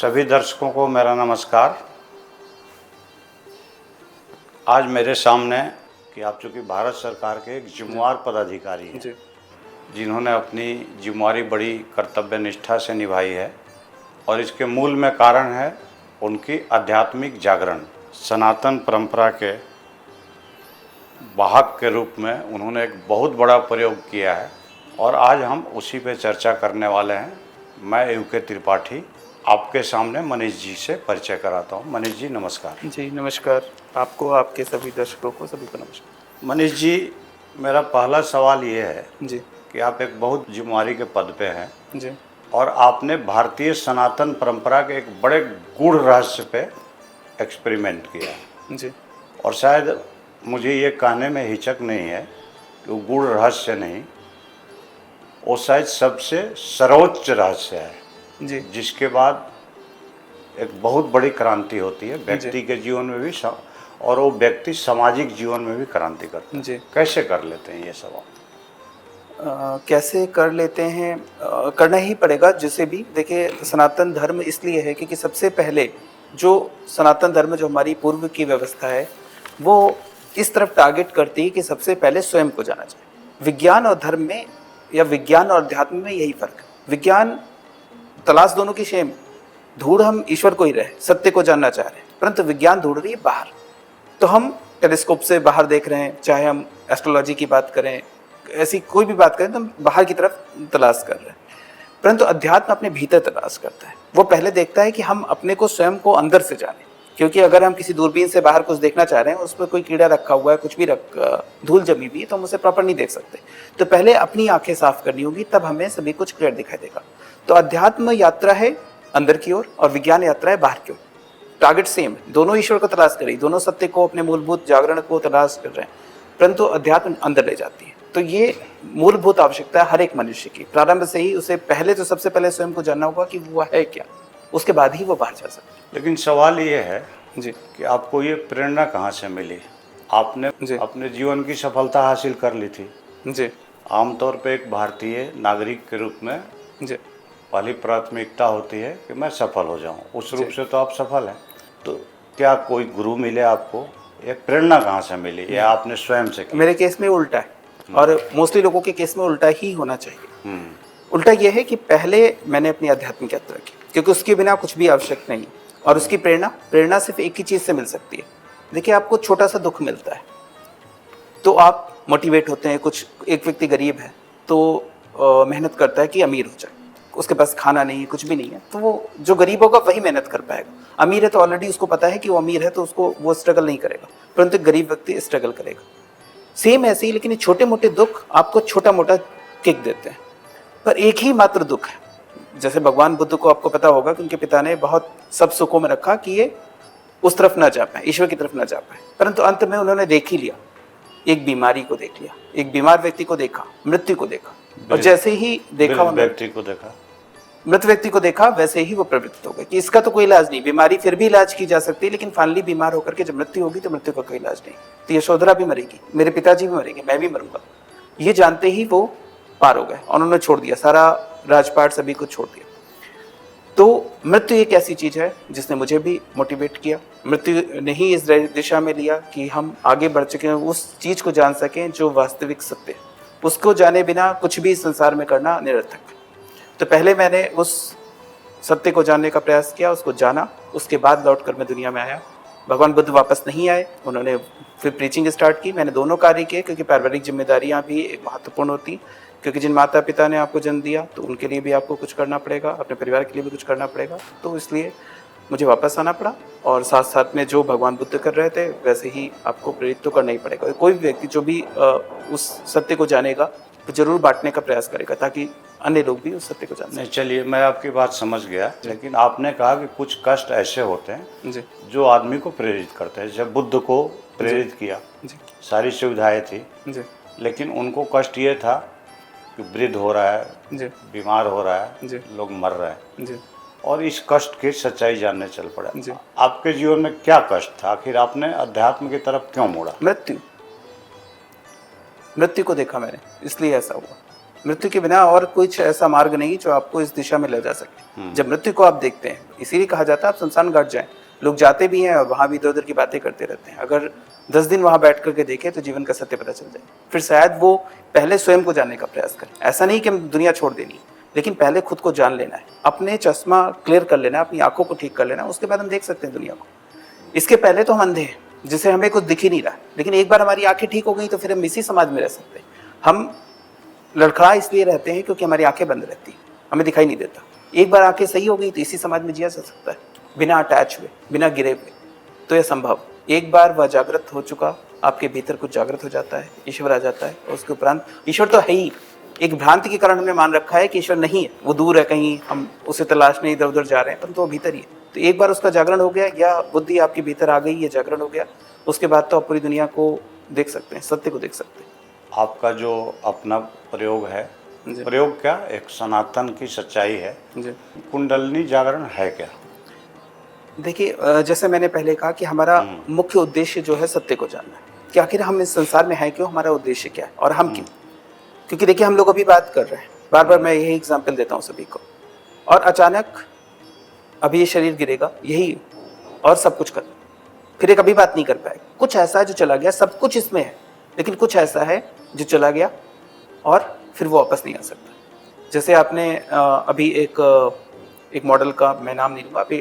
सभी दर्शकों को मेरा नमस्कार। आज मेरे सामने कि आप चूँकि भारत सरकार के एक जिम्मेवार पदाधिकारी हैं, जिन्होंने अपनी जिम्मेवारी बड़ी कर्तव्य निष्ठा से निभाई है और इसके मूल में कारण है उनकी आध्यात्मिक जागरण। सनातन परंपरा के वाहक के रूप में उन्होंने एक बहुत बड़ा प्रयोग किया है और आज हम उसी पे चर्चा करने वाले हैं। मैं यूके त्रिपाठी आपके सामने मनीष जी से परिचय कराता हूँ। मनीष जी नमस्कार। जी नमस्कार। आपको, आपके सभी दर्शकों को, सभी को नमस्कार। मनीष जी, मेरा पहला सवाल ये है जी कि आप एक बहुत जिम्मेवारी के पद पे हैं जी और आपने भारतीय सनातन परंपरा के एक बड़े गूढ़ रहस्य पे एक्सपेरिमेंट किया जी और शायद मुझे ये कहने में हिचक नहीं है कि वो गूढ़ रहस्य नहीं, वो शायद सबसे सर्वोच्च रहस्य है जी जिसके बाद एक बहुत बड़ी क्रांति होती है व्यक्ति के जीवन में भी और वो व्यक्ति सामाजिक जीवन में भी क्रांति करता है। जी कैसे कर लेते हैं ये सब? कैसे कर लेते हैं? करना ही पड़ेगा जिसे भी। देखिए, सनातन धर्म इसलिए है क्योंकि सबसे पहले जो सनातन धर्म, जो हमारी पूर्व की व्यवस्था है, वो इस तरफ टारगेट करती है कि सबसे पहले स्वयं को जाना चाहिए। विज्ञान और धर्म में या विज्ञान और अध्यात्म में यही फर्क है। विज्ञान तलाश दोनों की सेम, ढूंढ हम ईश्वर को ही रहे, सत्य को जानना चाह रहे हैं, परंतु विज्ञान ढूंढ रही है बाहर। तो हम टेलीस्कोप से बाहर देख रहे हैं, चाहे हम एस्ट्रोलॉजी की बात करें, ऐसी कोई भी बात करें तो हम बाहर की तरफ तलाश कर रहे हैं। परंतु अध्यात्म अपने भीतर तलाश करता है। वो पहले देखता है कि हम अपने को, स्वयं को अंदर से जाने। क्योंकि अगर हम किसी दूरबीन से बाहर कुछ देखना चाह रहे हैं, उस पर कोई कीड़ा रखा हुआ है, कुछ भी धूल जमी हुई है, तो हम उसे प्रॉपर नहीं देख सकते। तो पहले अपनी आंखें साफ करनी होगी, तब हमें सभी कुछ क्लियर दिखाई देगा। तो अध्यात्म यात्रा है अंदर की ओर और विज्ञान यात्रा है बाहर की ओर। टारगेट सेम है, दोनों ईश्वर को तलाश कर रही, दोनों सत्य को, अपने मूलभूत जागरण को तलाश कर रहे हैं, परंतु अध्यात्म अंदर ले जाती है। तो ये मूलभूत आवश्यकता है हर एक मनुष्य की। प्रारंभ से ही उसे पहले तो सबसे पहले स्वयं को जानना होगा कि वो है क्या, उसके बाद ही वो बाहर जा सकता है। लेकिन सवाल ये है जी कि आपको ये प्रेरणा कहाँ से मिली? आपने अपने जीवन की सफलता हासिल कर ली थी। जी आमतौर पे एक भारतीय नागरिक के रूप में जी पहली प्राथमिकता होती है कि मैं सफल हो जाऊं। उस रूप से तो आप सफल हैं। तो क्या कोई गुरु मिले आपको? ये प्रेरणा कहाँ से मिली या आपने स्वयं से की? मेरे केस में उल्टा है और मोस्टली लोगों के केस में उल्टा ही होना चाहिए। उल्टा यह है कि पहले मैंने अपनी आध्यात्मिक यात्रा की, क्योंकि उसके बिना कुछ भी आवश्यक नहीं। और उसकी प्रेरणा सिर्फ एक ही चीज़ से मिल सकती है। देखिए, आपको छोटा सा दुख मिलता है तो आप मोटिवेट होते हैं। कुछ एक व्यक्ति गरीब है तो मेहनत करता है कि अमीर हो जाए, उसके पास खाना नहीं है, कुछ भी नहीं है, तो वो जो गरीब होगा वही मेहनत कर पाएगा। अमीर है तो ऑलरेडी उसको पता है कि वो अमीर है, तो उसको वो स्ट्रगल नहीं करेगा, परंतु गरीब व्यक्ति स्ट्रगल करेगा। सेम ऐसे ही, लेकिन ये छोटे मोटे दुख आपको छोटा मोटा किक देते हैं। पर एक ही मात्र दुख है। जैसे भगवान बुद्ध को आपको पता होगा कि उनके पिता ने बहुत सब सुखों में रखा कि ये उस तरफ ना जा पाए, ईश्वर की तरफ ना जा पाए, परंतु अंत में उन्होंने देख ही लिया। एक बीमारी को देख लिया, एक बीमार व्यक्ति को देखा, मृत्यु को देखा, और जैसे ही देखा मृत व्यक्ति को देखा, वैसे ही वो प्रवृत्त हो गए कि इसका तो कोई इलाज नहीं। बीमारी फिर भी इलाज की जा सकती है, लेकिन फाइनली बीमार होकर के जब मृत्यु होगी तो मृत्यु का कोई इलाज नहीं। तो यशोधरा भी मरेगी, मेरे पिताजी भी मरेंगे, मैं भी मरूंगा। ये जानते ही वो पार हो गए और उन्होंने छोड़ दिया सारा राजपाट, सभी कुछ छोड़ दिया। तो मृत्यु एक ऐसी चीज है जिसने मुझे भी मोटिवेट किया। मृत्यु ने ही इस दिशा में लिया कि हम आगे बढ़ चुके हैं, उस चीज को जान सकें जो वास्तविक सत्य है। उसको जाने बिना कुछ भी संसार में करना निरर्थक है। तो पहले मैंने उस सत्य को जानने का प्रयास किया, उसको जाना, उसके बाद लौटकर मैं दुनिया में आया। भगवान बुद्ध वापस नहीं आए, उन्होंने फिर प्रीचिंग स्टार्ट की। मैंने दोनों कार्य किए, क्योंकि पारिवारिक जिम्मेदारियां भी एक महत्वपूर्ण होती, क्योंकि जिन माता पिता ने आपको जन्म दिया तो उनके लिए भी आपको कुछ करना पड़ेगा, अपने परिवार के लिए भी कुछ करना पड़ेगा। तो इसलिए मुझे वापस आना पड़ा और साथ साथ में जो भगवान बुद्ध कर रहे थे वैसे ही आपको प्रेरित तो करना ही पड़ेगा। कोई भी व्यक्ति जो भी उस सत्य को जानेगा तो जरूर बांटने का प्रयास करेगा, ताकि अन्य लोग भी उस सत्य को जान सकें। चलिए, मैं आपकी बात समझ गया, लेकिन आपने कहा कि कुछ कष्ट ऐसे होते हैं जो आदमी को प्रेरित करते हैं। जब बुद्ध को प्रेरित किया, सारी सुविधाएं थी, लेकिन उनको कष्ट ये था कि वृद्ध हो रहा है, बीमार हो रहा है, लोग मर रहे हैं, और इस कष्ट की सच्चाई जानने चल पड़ा। आपके जीवन में क्या कष्ट था? आखिर आपने अध्यात्म की तरफ क्यों मोड़ा? मृत्यु को देखा मैंने, इसलिए ऐसा हुआ। मृत्यु के बिना और कुछ ऐसा मार्ग नहीं जो आपको इस दिशा में ले जा सके। जब मृत्यु को आप देखते हैं, इसीलिए कहा जाता है आप शमशान घाट जाएं। लोग जाते भी हैं और वहां भी इधर उधर की बातें करते रहते हैं। अगर 10 दिन वहां बैठ करके देखें तो जीवन का सत्य पता चल जाए। फिर शायद वो पहले स्वयं को जानने का प्रयास करें। ऐसा नहीं कि हम दुनिया छोड़ देनी, लेकिन पहले खुद को जान लेना है, अपने चश्मा क्लियर कर लेना है, अपनी आंखों को ठीक कर लेना है, उसके बाद हम देख सकते हैं दुनिया को। इसके पहले तो हम अंधे हैं, जिसे हमें कुछ दिख ही नहीं रहा। लेकिन एक बार हमारी आंखें ठीक हो गई तो फिर हम इसी समाज में रह सकते हैं। हम लड़खड़ा इसलिए रहते हैं क्योंकि हमारी आंखें बंद रहती हैं, हमें दिखाई नहीं देता। एक बार आंखें सही हो गई तो इसी समाज में जिया जा सकता है, बिना अटैच हुए, बिना गिरे हुए। तो यह संभव। एक बार वह जागृत हो चुका, आपके भीतर कुछ जागृत हो जाता है, ईश्वर आ जाता है। और उसके उपरांत ईश्वर तो है ही। एक भ्रांति के कारण हमने मान रखा है कि ईश्वर नहीं है, वो दूर है कहीं, हम उसे तलाशने इधर उधर जा रहे हैं, परंतु वो भीतर ही है। तो एक बार उसका जागरण हो गया, या बुद्धि आपके भीतर आ गई, ये जागरण हो गया, उसके बाद तो आप पूरी दुनिया को देख सकते हैं, सत्य को देख सकते हैं। आपका जो अपना प्रयोग है, प्रयोग क्या, एक सनातन की सच्चाई है जी। कुंडलिनी जागरण है क्या? देखिए, जैसे मैंने पहले कहा कि हमारा मुख्य उद्देश्य जो है सत्य को जानना है कि आखिर हम इस संसार में हैं क्यों, हमारा उद्देश्य क्या है और हम क्यों। क्योंकि देखिए, हम लोग अभी बात कर रहे हैं, बार बार मैं यही एग्जाम्पल देता हूँ सभी को, और अचानक अभी ये शरीर गिरेगा, यही और सब कुछ कर, फिर एक अभी बात नहीं कर पाए। कुछ ऐसा है जो चला गया, सब कुछ इसमें है, लेकिन कुछ ऐसा है जो चला गया और फिर वो वापस नहीं आ सकता। जैसे आपने अभी एक मॉडल का मैं नाम नहीं लूँगा, अभी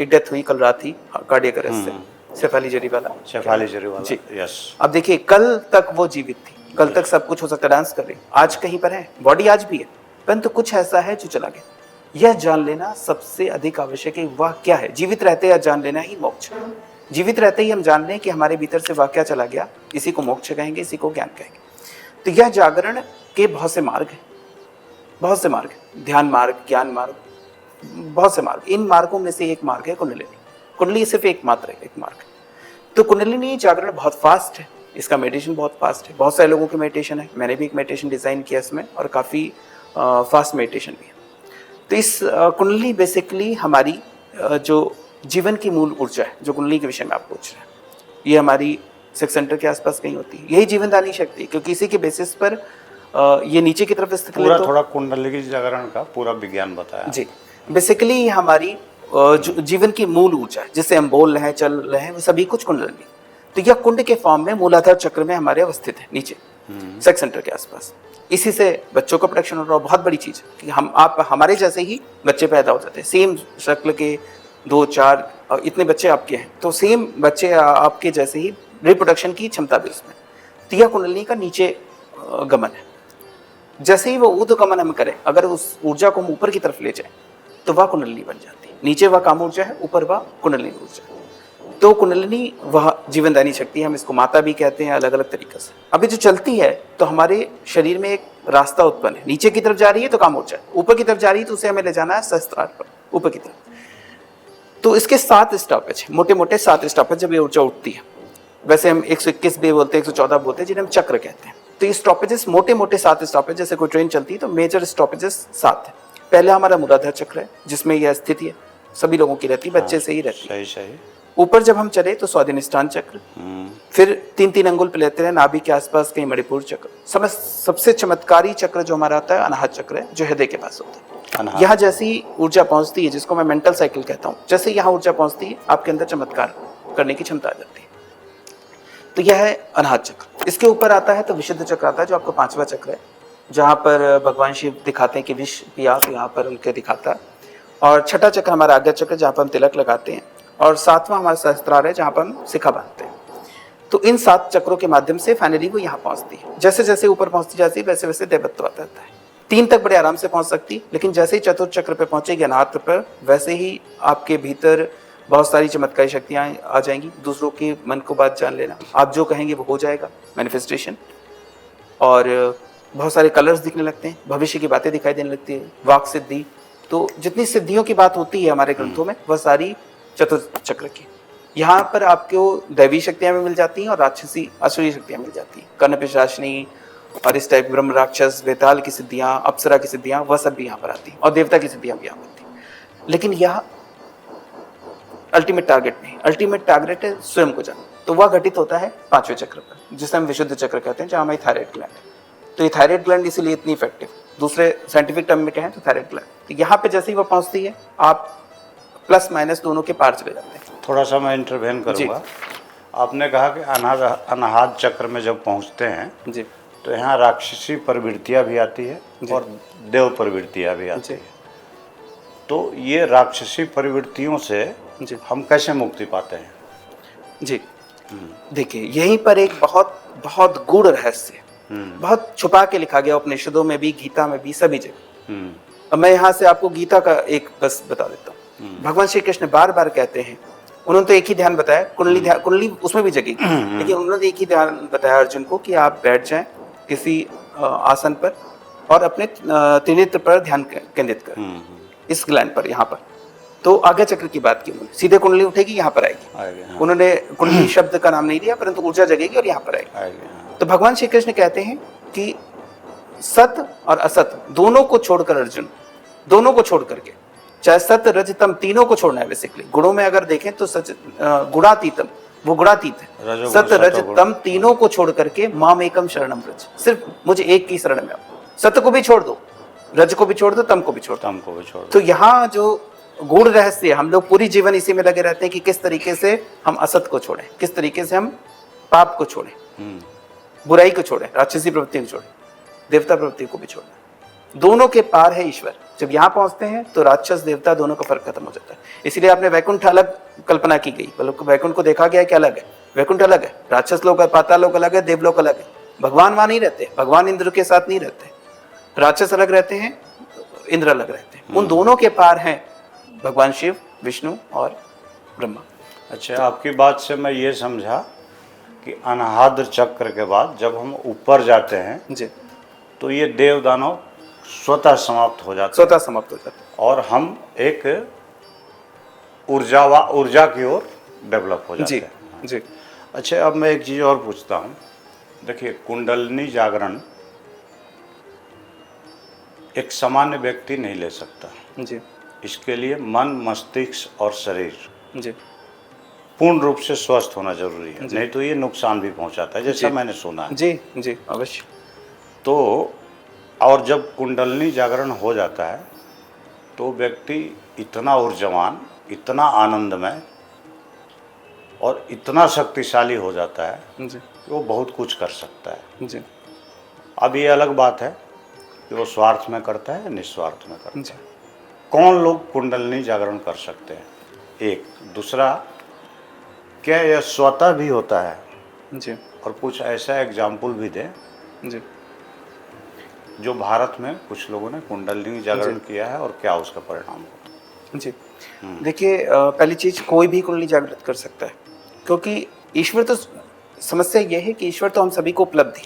एक डेथ हुई कल रात ही कार्डियक अरेस्ट से, शेफाली जरीवाला। शेफाली जरीवाला जी, यस। अब देखिए, कल तक वो जीवित थी, कल तक सब कुछ हो सकता है, डांस कर रही, आज कहीं पर है, बॉडी आज भी है, परंतु कुछ ऐसा है जो चला गया। यह जान लेना सबसे अधिक आवश्यक है। वह क्या है? जीवित रहते यह जान लेना ही मोक्ष। जीवित रहते ही हम जान लें कि हमारे भीतर से वह क्या चला गया, इसी को मोक्ष कहेंगे, इसी को ज्ञान कहेंगे। तो यह जागरण के बहुत से मार्ग हैं, बहुत से मार्ग, ध्यान मार्ग, ज्ञान मार्ग, बहुत से मार्ग। इन मार्गों में से एक मार्ग है कुंडलिनी। कुंडली सिर्फ एक मात्र है, एक मार्ग। तो कुंडलिनी जागरण बहुत फास्ट है, इसका मेडिटेशन बहुत फास्ट है। बहुत सारे लोगों के मेडिटेशन है, मैंने भी एक मेडिटेशन डिजाइन किया इसमें, और काफ़ी फास्ट मेडिटेशन भी है। तो इस कुंडली बेसिकली हमारी जो जीवन की मूल ऊर्जा है, जो कुंडली के विषय में आप पूछ रहे हैं, ये हमारी सेक्स सेंटर के आसपास कहीं होती है। यही जीवनदानी शक्ति, क्योंकि इसी के बेसिस पर ये नीचे की तरफ स्थित पूरा थोड़ा कुंडली जागरण का पूरा विज्ञान बताया जी। बेसिकली हमारी जीवन की मूल ऊर्जा, जिससे हम बोल रहे हैं, चल रहे हैं, वो सभी कुछ कुंडलिनी। तो यह कुंड के फॉर्म में मूलाधार चक्र में हमारे अवस्थित है, नीचे सेक्स सेंटर के आसपास। इसी से बच्चों का प्रोडक्शन हो रहा है। बहुत बड़ी चीज कि आप हमारे जैसे ही बच्चे पैदा हो जाते हैं, सेम शक्ल के 2-4 इतने बच्चे आपके हैं, तो सेम बच्चे आपके जैसे ही रिप्रोडक्शन की क्षमता भी उसमें। तो यह कुंडलिनी का नीचे गमन है। जैसे ही वो ऊर्ध्वगमन हम करें, अगर उस ऊर्जा को हम ऊपर की तरफ ले जाए तो वह कुंडलिनी बन जाती है। नीचे वह काम ऊर्जा है, ऊपर वह कुंडलिनी ऊर्जा है। तो कुंडलिनी वह जीवनदानी शक्ति है, हम इसको माता भी कहते हैं, अलग अलग तरीके से। अभी जो चलती है तो हमारे शरीर में एक रास्ता उत्पन्न है, नीचे की तरफ जा रही है तो काम ऊर्जा है, ऊपर की तरफ जा रही है तो उसे हमें ले जाना है सहस्त्रार पर, ऊपर की तरफ। तो इसके 7 स्टॉपेज, मोटे मोटे 7 स्टॉपेज जब ये ऊर्जा उठती है। वैसे हम 121 भी बोलते हैं, 114 बोलते हैं, जिन्हें हम चक्र कहते हैं। तो ये स्टॉपेजेस मोटे मोटे 7 स्टॉपेज, जैसे कोई ट्रेन चलती है तो मेजर स्टॉपेजेस 7 है। पहले हमारा मूलाधार चक्र है, जिसमें यह स्थिति है, सभी लोगों की रहती है, बच्चे से ही रहती है। सही। ऊपर जब हम चले तो स्वाधिष्ठान चक्र, फिर 3-3 अंगुल पे लेते हैं नाभि के आसपास कहीं मणिपुर चक्र। सबसे चमत्कारी चक्र जो हमारा आता है अनाहत चक्र है, जो हृदय के पास होता है। यहाँ जैसी ऊर्जा पहुंचती है, जिसको मैं मेंटल साइकिल कहता हूँ, जैसे यहाँ ऊर्जा पहुंचती है आपके अंदर चमत्कार करने की क्षमता आ जाती है। तो यह है अनाहत चक्र। इसके ऊपर आता है तो विशुद्ध चक्र आता है, जो आपका 5वां चक्र है, जहाँ पर भगवान शिव दिखाते हैं कि विष पिया, तो यहाँ पर उनके दिखाता है। और छठा चक्र हमारा आज्ञा चक्र, जहाँ पर हम तिलक लगाते हैं। और 7वां हमारा सहस्त्रार है, जहाँ पर हम शिखा बांधते हैं। तो इन 7 चक्रों के माध्यम से फाइनली वो यहाँ पहुँचती है। जैसे जैसे ऊपर पहुँचती जाती है वैसे वैसे देवत्व आता है। 3 तक बड़े आराम से पहुँच सकती, लेकिन जैसे ही चतुर्थ चक्र पे पहुँचेगी अनाहत पर, वैसे ही आपके भीतर बहुत सारी चमत्कारी शक्तियाँ आ जाएंगी। दूसरों के मन को बात जान लेना, आप जो कहेंगे वो हो जाएगा, मैनिफेस्टेशन। और बहुत सारे कलर्स दिखने लगते हैं, भविष्य की बातें दिखाई देने लगती है, वाक सिद्धि। तो जितनी सिद्धियों की बात होती है हमारे ग्रंथों में, वह सारी चतुर्थ चक्र की। यहाँ पर आपको दैवी शक्तियाँ भी मिल जाती हैं और राक्षसी असुरी शक्तियाँ मिल जाती हैं। कर्ण पिशाचिनी और इस टाइप ब्रह्म राक्षस वेताल की सिद्धियाँ, अप्सरा की सिद्धियाँ, वह सब भी यहाँ पर आती हैं, और देवता की सिद्धियाँ भी यहाँ होती हैं। लेकिन यह अल्टीमेट टारगेट नहीं, अल्टीमेट टारगेट है स्वयं को जानना। तो वह घटित होता है 5वें चक्र पर, जिसे हम विशुद्ध चक्र कहते हैं, जहाँ हमारी थायराइड ग्लैंड है। तो ये थायराइड ग्लैंड इसीलिए इतनी इफेक्टिव, दूसरे साइंटिफिक टर्म में कहें तो थायराइड ग्लैंड। तो यहाँ पे जैसे ही वो पहुंचती है आप प्लस माइनस दोनों के पार चले जाते हैं। थोड़ा सा मैं इंटरवेन करूँगा। आपने कहा कि अनाहत चक्र में जब पहुँचते हैं जी तो यहाँ राक्षसी प्रवृत्तियाँ भी आती है और देव प्रवृत्तियाँ भी आती है। तो ये राक्षसी प्रवृत्तियों से हम कैसे मुक्ति पाते हैं? जी देखिए, यहीं पर एक बहुत बहुत गूढ़ रहस्य, बहुत छुपा के लिखा गया उपनिषदों में भी, गीता में भी, सभी जगह। अब मैं यहाँ से आपको गीता का एक बस बता देता हूँ। भगवान श्री कृष्ण बार बार कहते हैं, उन्होंने तो एक ही ध्यान बताया, कुंडली उसमें भी जगेगी, लेकिन उन्होंने एक ही ध्यान बताया अर्जुन को कि आप बैठ जाएं किसी आसन पर और अपने त्रिनेत्र पर ध्यान केंद्रित करें, इस ग्लैंड पर, यहाँ पर। तो आज्ञा चक्र की बात की उन्होंने, सीधे कुंडली उठेगी, यहाँ पर आएगी। हाँ। उन्होंने कुंडली शब्द का नाम नहीं दिया, परंतु ऊर्जा जगेगी और यहाँ पर आएगी। हाँ। तो भगवान श्री कृष्ण कहते हैं कि सत और असत दोनों को छोड़कर अर्जुन, दोनों को छोड़ करके, चाहे सत रज तम तीनों को छोड़ना है। बेसिकली गुणों में अगर देखें तो सच गुणातीतम, वो गुणातीत है। सत रज तम तीनों को छोड़ करके माम एकम शरणम व्रज, सिर्फ मुझे एक की शरण में आओ। सत्य को भी छोड़ दो, रज को भी छोड़ दो, तम को भी छोड़ दो। तो यहाँ जो गूढ़ रहस्य, हम लोग पूरी जीवन इसी में लगे रहते हैं कि किस तरीके से हम असत को छोड़ें, किस तरीके से हम पाप को छोड़ें, बुराई को छोड़ें, राक्षसी प्रवृत्ति को छोड़ें, देवता प्रवृत्ति को भी छोड़ें। दोनों के पार है ईश्वर। जब यहाँ पहुंचते हैं तो राक्षस देवता दोनों का फर्क खत्म हो जाता है। इसलिए आपने वैकुंठ अलग कल्पना की गई, मतलब वैकुंठ को देखा गया कि अलग है, वैकुंठ अलग है, राक्षस लोग, पाताल लोग अलग है, देवलोक अलग है। भगवान वहां नहीं रहते, भगवान इंद्र के साथ नहीं रहते, राक्षस अलग रहते हैं, इंद्र अलग रहते हैं। उन दोनों के पार हैं भगवान शिव, विष्णु और ब्रह्मा। अच्छा, आपकी बात से मैं ये समझा कि अनाहत चक्र के बाद जब हम ऊपर जाते हैं जी, तो ये देव दानव स्वतः समाप्त हो जाते हैं और हम एक ऊर्जा की ओर डेवलप हो जाते हैं। जी। अच्छा, अब मैं एक चीज़ और पूछता हूँ। देखिए, कुंडलिनी जागरण एक सामान्य व्यक्ति नहीं ले सकता जी। इसके लिए मन, मस्तिष्क और शरीर जी पूर्ण रूप से स्वस्थ होना जरूरी है, नहीं तो ये नुकसान भी पहुंचाता है, जैसा मैंने सुना है। जी जी अवश्य। तो और जब कुंडलिनी जागरण हो जाता है तो व्यक्ति इतना ऊर्जावान, इतना आनंदमय और इतना शक्तिशाली हो जाता है जी कि वो बहुत कुछ कर सकता है। जी। अब ये अलग बात है कि वो स्वार्थ में करता है या निस्वार्थ में करता जी। है। कौन लोग कुंडलिनी जागरण कर सकते हैं? एक, दूसरा, क्या यह स्वतः भी होता है? जी। और कुछ ऐसा एग्जाम्पल भी दें जी। जो भारत में कुछ लोगों ने कुंडलिनी जागरण किया है और क्या उसका परिणाम हुआ। जी देखिए, पहली चीज, कोई भी कुंडली जागृत कर सकता है, क्योंकि ईश्वर तो, समस्या यह है कि ईश्वर तो हम सभी को उपलब्ध है,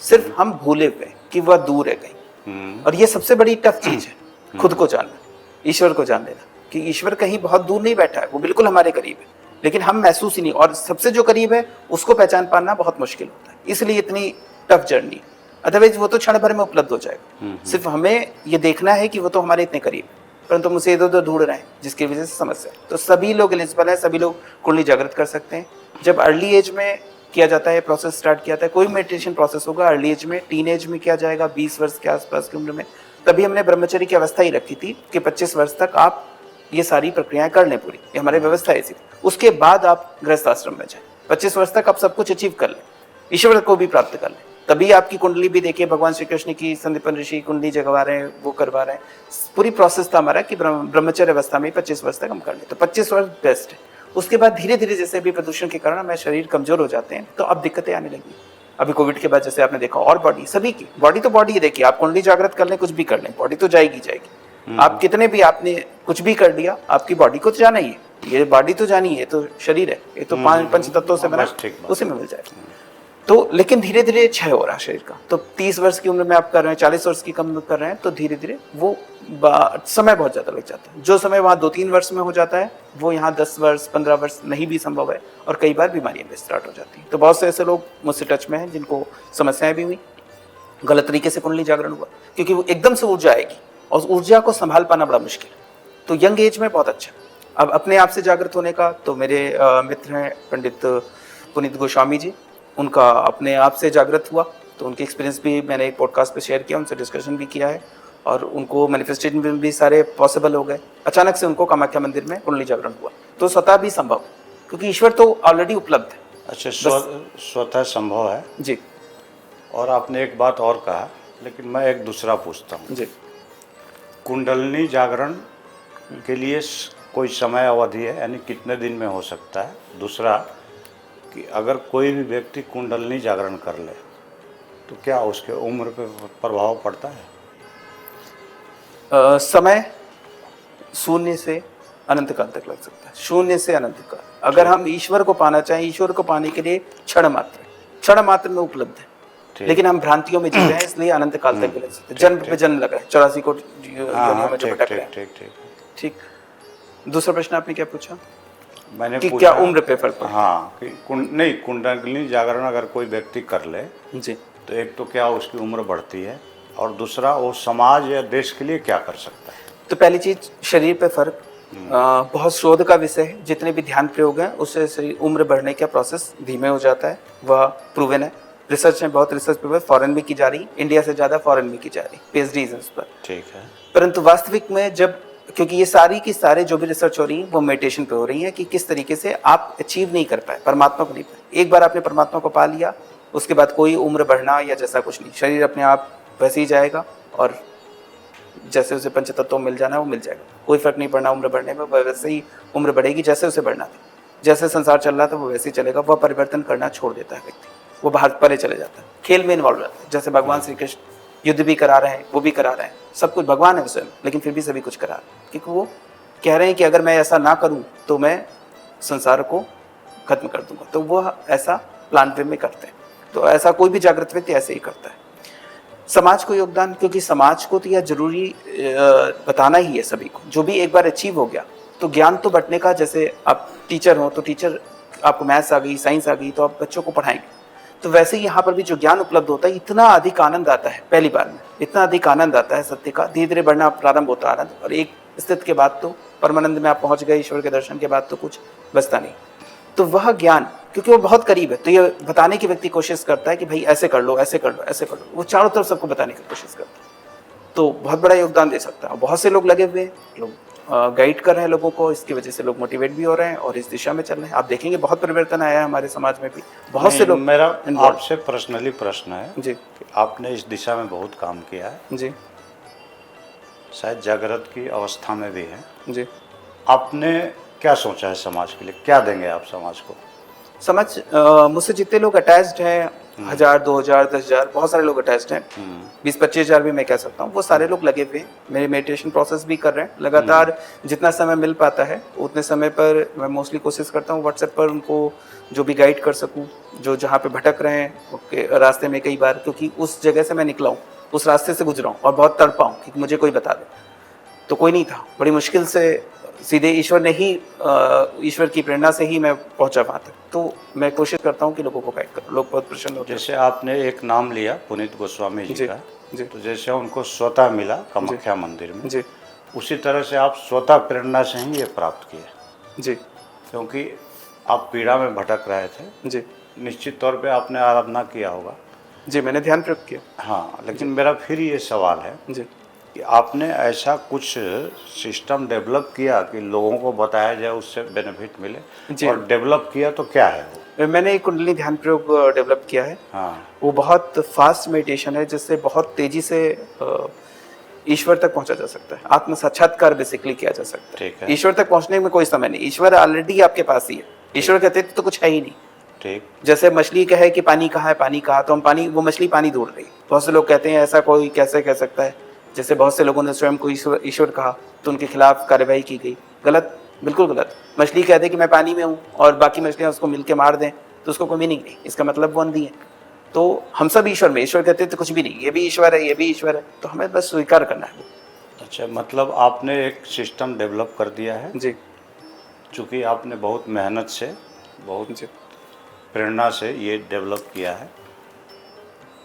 सिर्फ हम भूले हुए कि वह दूर है कहीं। और ये सबसे बड़ी टफ चीज है, खुद को जानना, ईश्वर को जान लेना कि ईश्वर कहीं बहुत दूर नहीं बैठा है, वो बिल्कुल हमारे करीब है, लेकिन हम महसूस ही नहीं, और सबसे जो करीब है उसको पहचान पाना बहुत मुश्किल होता है। इसलिए इतनी टफ जर्नी। अदरवाइज वो तो क्षण भर में उपलब्ध हो जाएगा। सिर्फ हमें ये देखना है कि वो तो हमारे इतने करीब है, परंतु मुझे इधर उधर ढूंढ रहे हैं, जिसकी वजह से समस्या। तो सभी लोग एलिजिबल है, सभी लोग कुंडली जागृत कर सकते हैं। जब अर्ली एज में किया जाता है, प्रोसेस स्टार्ट किया जाता है, कोई मेडिटेशन प्रोसेस होगा अर्ली एज में, टीन एज में किया जाएगा 20 वर्ष के आसपास की उम्र में। तभी हमने ब्रह्मचर्य की अवस्था ही रखी थी कि 25 वर्ष तक आप ये सारी प्रक्रियाएं कर लें पूरी, ये हमारी व्यवस्था ऐसी थी। उसके बाद आप गृहस्थ आश्रम में जाएं, 25 वर्ष तक आप सब कुछ अचीव कर लें, ईश्वर को भी प्राप्त कर लें, तभी आपकी कुंडली भी देखिए, भगवान श्री कृष्ण की संदीपन ऋषि कुंडली जगवा रहे हैं, वो करवा रहे हैं। पूरी प्रोसेस था हमारा कि ब्रह्मचर्य अवस्था में 25 वर्ष तक हम कर लें, तो 25 वर्ष बेस्ट है। उसके बाद धीरे धीरे जैसे भी प्रदूषण के कारण हमारे शरीर कमजोर हो जाते हैं, तो अब दिक्कतें आने लगी। अभी कोविड के बाद जैसे आपने देखा, और बॉडी, सभी की बॉडी तो बॉडी है, देखिए आप कुंडली जागृत कर लें, कुछ भी कर लें, बॉडी तो जाएगी जाएगी। आप कितने भी, आपने कुछ भी कर दिया, आपकी बॉडी को तो जाना ही है, ये बॉडी तो जानी है, तो शरीर है, ये तो 5 पंच तत्वों से बना, उसी में मिल जाएगा। तो लेकिन धीरे धीरे क्षय हो रहा है शरीर का। तो 30 वर्ष की उम्र में आप कर रहे हैं, 40 वर्ष की कम कर रहे हैं, तो धीरे धीरे वो समय बहुत ज़्यादा लग जाता है। जो समय वहाँ 2-3 वर्ष में हो जाता है, वो यहाँ 10 वर्ष 15 वर्ष नहीं भी संभव है, और कई बार बीमारियां भी स्टार्ट हो जाती हैं। तो बहुत से ऐसे लोग मुझसे टच में हैं जिनको समस्याएं भी हुई, गलत तरीके से कुंडली जागरण हुआ, क्योंकि वो एकदम से ऊर्जा आएगी और ऊर्जा को संभाल पाना बड़ा मुश्किल है। तो यंग एज में बहुत अच्छा। अब अपने आप से जागृत होने का, तो मेरे मित्र हैं पंडित पुनीत गोस्वामी जी, उनका अपने आप से जागृत हुआ, तो उनके एक्सपीरियंस भी मैंने एक पॉडकास्ट पे शेयर किया, उनसे डिस्कशन भी किया है और उनको मैनिफेस्टेशन भी सारे पॉसिबल हो गए। अचानक से उनको कामाख्या मंदिर में कुंडली जागरण हुआ, तो स्वतः भी संभव, क्योंकि ईश्वर तो ऑलरेडी उपलब्ध है। अच्छा, स्वतः संभव है जी। और आपने एक बात और कहा, लेकिन मैं एक दूसरा पूछता हूँ जी। कुंडलनी जागरण के लिए कोई समय अवधि है, यानी कितने दिन में हो सकता है? दूसरा कि अगर कोई भी व्यक्ति कुंडलनी जागरण कर ले तो क्या उसके उम्र पे प्रभाव पड़ता है? समय शून्य से अनंत काल तक लग सकता है, शून्य से अनंत काल। अगर हम ईश्वर को पाना चाहें, ईश्वर को पाने के लिए क्षण मात्र में उपलब्ध है, लेकिन हम भ्रांतियों में जी रहे हैं, इसलिए अनंत काल तक लग सकते हैं। जन्म पे जन्म लगा है, 84 को योनियों में जो भटक रहे हैं। ठीक। दूसरा प्रश्न आपने क्या पूछा? मैंने कि पूछा, क्या उम्र पे फर्क पड़ता है? हाँ, कि नहीं, कुंडलनी जागरण अगर कोई व्यक्ति कर ले जी, तो एक तो क्या उसकी उम्र बढ़ती है, और दूसरा वो समाज या देश के लिए क्या कर सकता है? तो पहली चीज शरीर पे फर्क बहुत शोध का विषय है। जितने भी ध्यान प्रयोग हैं उससे शरीर उम्र बढ़ने का प्रोसेस धीमे हो जाता है, वह प्रूवन है। रिसर्च में बहुत रिसर्च पेपर फॉरेन में की जा रही, इंडिया से ज़्यादा फॉरेन में की जा रही, पीएचडीज उस पर। ठीक है। परंतु वास्तविक में जब, क्योंकि ये सारी की सारे जो भी रिसर्च हो रही है वो मेडिटेशन पे हो रही है कि किस तरीके से आप अचीव नहीं कर पाए परमात्मा को, नहीं पाए। एक बार आपने परमात्मा को पा लिया, उसके बाद कोई उम्र बढ़ना या जैसा कुछ नहीं, शरीर अपने आप वैसे ही जाएगा और जैसे उसे पंचतत्व मिल जाना है वो मिल जाएगा, कोई फर्क नहीं पड़ना उम्र बढ़ने में, वैसे ही उम्र बढ़ेगी जैसे उसे बढ़ना था। जैसे संसार चल रहा था वो वैसे ही चलेगा, वह परिवर्तन करना छोड़ देता है व्यक्ति, वो बाहर परे चले जाता है, खेल में इन्वॉल्व रहता है। जैसे भगवान श्री कृष्ण युद्ध भी करा रहे हैं, वो भी करा रहे हैं, सब कुछ भगवान है स्वयं, लेकिन फिर भी सभी कुछ करा रहे हैं, क्योंकि वो कह रहे हैं कि अगर मैं ऐसा ना करूं तो मैं संसार को खत्म कर दूंगा। तो वो ऐसा प्लान वे में करते हैं। तो ऐसा कोई भी जागृत व्यक्ति ऐसे ही करता है। समाज को योगदान, क्योंकि समाज को तो यह जरूरी बताना ही है सभी को। जो भी एक बार अचीव हो गया तो ज्ञान तो बंटने का, जैसे आप टीचर हो तो टीचर, आपको मैथ्स आ गई, साइंस आ गई, तो आप बच्चों को पढ़ाएंगे, तो वैसे ही यहाँ पर भी जो ज्ञान उपलब्ध होता है, इतना अधिक आनंद आता है पहली बार में, इतना अधिक आनंद आता है सत्य का, धीरे धीरे बढ़ना प्रारंभ होता है आनंद, और एक स्थिति के बाद तो परमानंद में आप पहुंच गए, ईश्वर के दर्शन के बाद तो कुछ बचता नहीं। तो वह ज्ञान, क्योंकि वो बहुत करीब है, तो ये बताने की व्यक्ति कोशिश करता है कि भाई ऐसे कर लो, ऐसे कर लो, ऐसे कर लो, वो चारों तरफ सबको बताने की कोशिश करता है, तो बहुत बड़ा योगदान दे सकता है। बहुत से लोग लगे हुए हैं, लोग गाइड कर रहे हैं लोगों को, इसकी वजह से लोग मोटिवेट भी हो रहे हैं और इस दिशा में चल रहे हैं। आप देखेंगे बहुत परिवर्तन आया है हमारे समाज में भी, बहुत से लोग। मेरा आपसे पर्सनली प्रश्न है जी कि आपने इस दिशा में बहुत काम किया है जी, शायद जागृत की अवस्था में भी है जी। आपने क्या सोचा है समाज के लिए, क्या देंगे आप समाज को? समाज, मुझसे जितने लोग अटैच्ड हैं, 1000, 2000, 10,000, बहुत सारे लोग अटैच्ड हैं, 20-25 हज़ार भी मैं कह सकता हूँ, वो सारे लोग लगे हुए हैं, मेरे मेडिटेशन प्रोसेस भी कर रहे हैं लगातार। जितना समय मिल पाता है उतने समय पर मैं मोस्टली कोशिश करता हूँ व्हाट्सएप पर उनको जो भी गाइड कर सकूँ, जो जहाँ पे भटक रहे हैं रास्ते में, कई बार क्योंकि उस जगह से मैं निकला हूँ, उस रास्ते से गुजरा हूँ और बहुत तड़पा हूँ कि मुझे कोई बता दे, तो कोई नहीं था। बड़ी मुश्किल से सीधे ईश्वर ने ही, ईश्वर की प्रेरणा से ही मैं पहुंचा वहाँ तक। तो मैं कोशिश करता हूँ कि लोगों को गाइड करूँ, लोग बहुत प्रसन्न होते हैं। जैसे आपने एक नाम लिया पुनीत गोस्वामी जी का, जी। तो जैसे उनको स्वतः मिला कामाख्या मंदिर में, जी उसी तरह से आप स्वतः प्रेरणा से ही ये प्राप्त किए। जी, क्योंकि आप पीड़ा में भटक रहे थे, जी निश्चित तौर पे आपने आराधना किया होगा। जी, मैंने ध्यान प्रयोग किया। हाँ, लेकिन मेरा फिर ये सवाल है जी कि आपने ऐसा कुछ सिस्टम डेवलप किया कि लोगों को बताया जाए, उससे बेनिफिट मिले, और डेवलप किया तो क्या है वो? मैंने एक कुंडली ध्यान प्रयोग डेवलप किया है। हाँ, वो बहुत फास्ट मेडिटेशन है, जिससे बहुत तेजी से ईश्वर तक पहुंचा जा सकता है, आत्म साक्षात्कार बेसिकली किया जा सकता है। ठीक है। ईश्वर तक पहुंचने में कोई समय नहीं, ईश्वर ऑलरेडी आपके पास ही है। ईश्वर कहते तो कुछ है ही नहीं। ठीक। जैसे मछली कहे कि पानी कहाँ है, पानी कहाँ, तो हम पानी, वो मछली पानी ढूंढ रही। बहुत से लोग कहते हैं ऐसा कोई कैसे कह सकता है, जैसे बहुत से लोगों ने स्वयं को ईश्वर कहा तो उनके खिलाफ कार्यवाही की गई। गलत, बिल्कुल गलत। मछली कह दे कि मैं पानी में हूँ और बाकी मछलियाँ उसको मिल के मार दें तो उसको कोई मीनिंग नहीं, इसका मतलब वो अंधी है। तो हम सब ईश्वर में, ईश्वर कहते तो कुछ भी नहीं, ये भी ईश्वर है, ये भी ईश्वर है, तो हमें बस स्वीकार करना है। अच्छा, मतलब आपने एक सिस्टम डेवलप कर दिया है जी, चूँकि आपने बहुत मेहनत से, बहुत प्रेरणा से ये डेवलप किया है।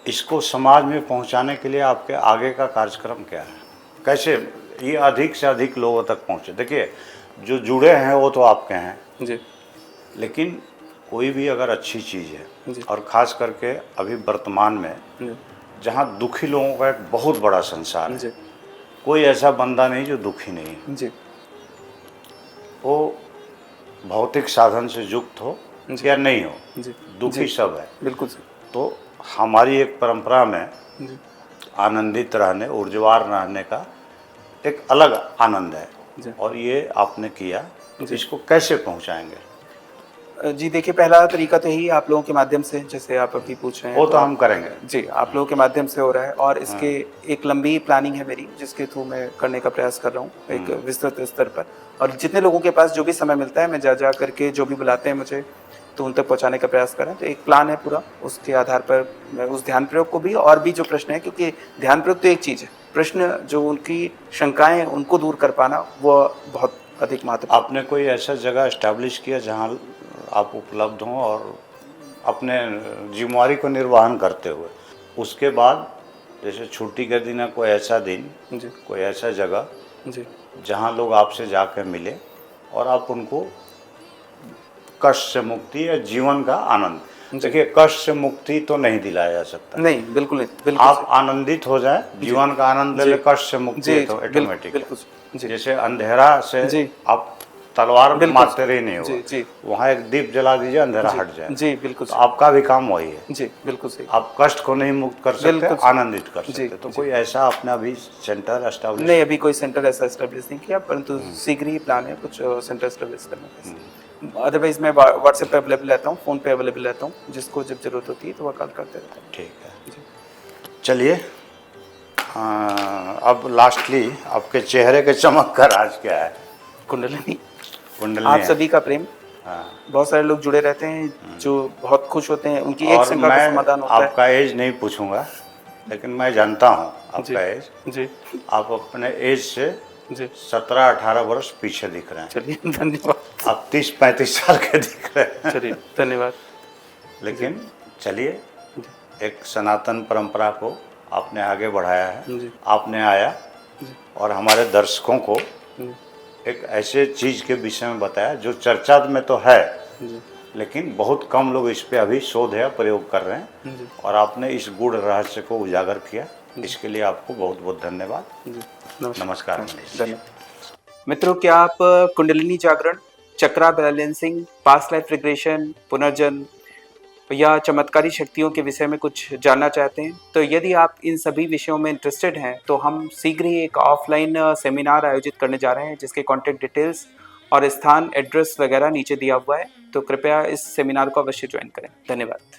इसको समाज में पहुंचाने के लिए आपके आगे का कार्यक्रम क्या है? कैसे ये अधिक से अधिक लोगों तक पहुंचे? देखिए, जो जुड़े हैं वो तो आपके हैं जी, लेकिन कोई भी अगर अच्छी चीज़ है जी। और ख़ास करके अभी वर्तमान में जी जहाँ दुखी लोगों का एक बहुत बड़ा संसार है, जी कोई ऐसा बंदा नहीं जो दुखी नहीं है। जी वो भौतिक साधन से युक्त हो जी। या नहीं हो, जी दुखी जी, सब है। बिल्कुल सही। तो हमारी एक परंपरा में जी आनंदित रहने, ऊर्जावान रहने का एक अलग आनंद है, जी और ये आपने किया, तो जी। इसको कैसे पहुंचाएंगे? जी देखिए, पहला तरीका तो यही आप लोगों के माध्यम से, जैसे आप अभी पूछ रहे हैं वो तो आप, हम करेंगे। जी आप लोगों के माध्यम से हो रहा है, और इसके एक लंबी प्लानिंग है मेरी, जिसके थ्रू मैं करने का प्रयास कर रहा हूँ एक विस्तृत स्तर पर। और जितने लोगों के पास जो भी समय मिलता है, मैं जा करके जो भी बुलाते हैं मुझे, तो उन तक पहुँचाने का प्रयास करें। तो एक प्लान है पूरा, उसके आधार पर मैं उस ध्यान प्रयोग को भी, और भी जो प्रश्न है, क्योंकि ध्यान प्रयोग तो एक चीज़ है, प्रश्न जो उनकी शंकाएं हैं उनको दूर कर पाना वो बहुत अधिक महत्वपूर्ण। आपने कोई ऐसा जगह एस्टैब्लिश किया जहाँ आप उपलब्ध हों और अपने जिम्मेवारी को निर्वहन करते हुए, उसके बाद जैसे छुट्टी के दिन है, कोई ऐसा दिन, जी कोई ऐसा जगह जी जहाँ लोग आपसे जाकर मिले और आप उनको कष्ट से मुक्ति या जीवन का आनंद, देखिए कष्ट से मुक्ति तो नहीं दिलाया जा सकता, नहीं, बिल्कुल नहीं, बिल्कुल आप आनंदित हो जाए, जीवन का आनंद ले ले, कष्ट से मुक्ति जी है तो ऑटोमेटिक बिल्कुल है। जी जैसे अंधेरा से जी आप तलवार बिल्कुल मारते रही नहीं जी होगा, जी वहाँ एक दीप जला दीजिए, अंधेरा हट जाए। जी बिल्कुल तो आपका भी काम वही है, जी बिल्कुल सही। आप कष्ट को नहीं मुक्त कर सकते, बिल्कुल। आनंदित कर जी, सकते। तो जी। कोई ऐसा आपने अभी सेंटर एस्टैब्लिश? नहीं, अभी कोई सेंटर ऐसा एस्टेब्लिश नहीं किया, परंतु शीघ्र ही प्लान है कुछ सेंटर एस्टेब्लिश करने का। अदरवाइज मैं व्हाट्सएप पे अवेलेबल रहता हूँ, फ़ोन पे अवेलेबल रहता हूँ, जिसको जब जरूरत होती है तो वह कॉल करते रहता हूँ। ठीक है, जी। चलिए अब लास्टली आपके चेहरे के चमक का राज क्या है? कुंडलिनी, कुंडली आप है। सभी का प्रेम। हाँ। बहुत सारे लोग जुड़े रहते हैं जो बहुत खुश होते हैं, उनकी एक और शंका का मैं समाधान होता है। आपका एज नहीं पूछूंगा, लेकिन मैं जानता हूँ जी आपका एज। जी आप अपने एज से जी 17-18 वर्ष पीछे दिख रहे हैं। चलिए धन्यवाद। आप 30-35 साल के दिख रहे हैं। चलिए धन्यवाद। लेकिन चलिए, एक सनातन परंपरा को आपने आगे बढ़ाया है, जी आपने आया जी और हमारे दर्शकों को जी एक ऐसे चीज़ के विषय में बताया जो चर्चा में तो है, जी लेकिन बहुत कम लोग इस पे अभी शोध या प्रयोग कर रहे हैं, जी और आपने इस गूढ़ रहस्य को उजागर किया। इसके लिए आपको बहुत बहुत धन्यवाद। जी नमस्कार मनीष। धन्यवाद। मित्रों, क्या आप कुंडलिनी जागरण, चक्रा बैलेंसिंग, पास्ट लाइफ रिग्रेशन, पुनर्जन्म या चमत्कारी शक्तियों के विषय में कुछ जानना चाहते हैं? तो यदि आप इन सभी विषयों में इंटरेस्टेड हैं तो हम शीघ्र ही एक ऑफलाइन सेमिनार आयोजित करने जा रहे हैं, जिसके कॉन्टैक्ट डिटेल्स और स्थान, एड्रेस वगैरह नीचे दिया हुआ है। तो कृपया इस सेमिनार को अवश्य ज्वाइन करें। धन्यवाद।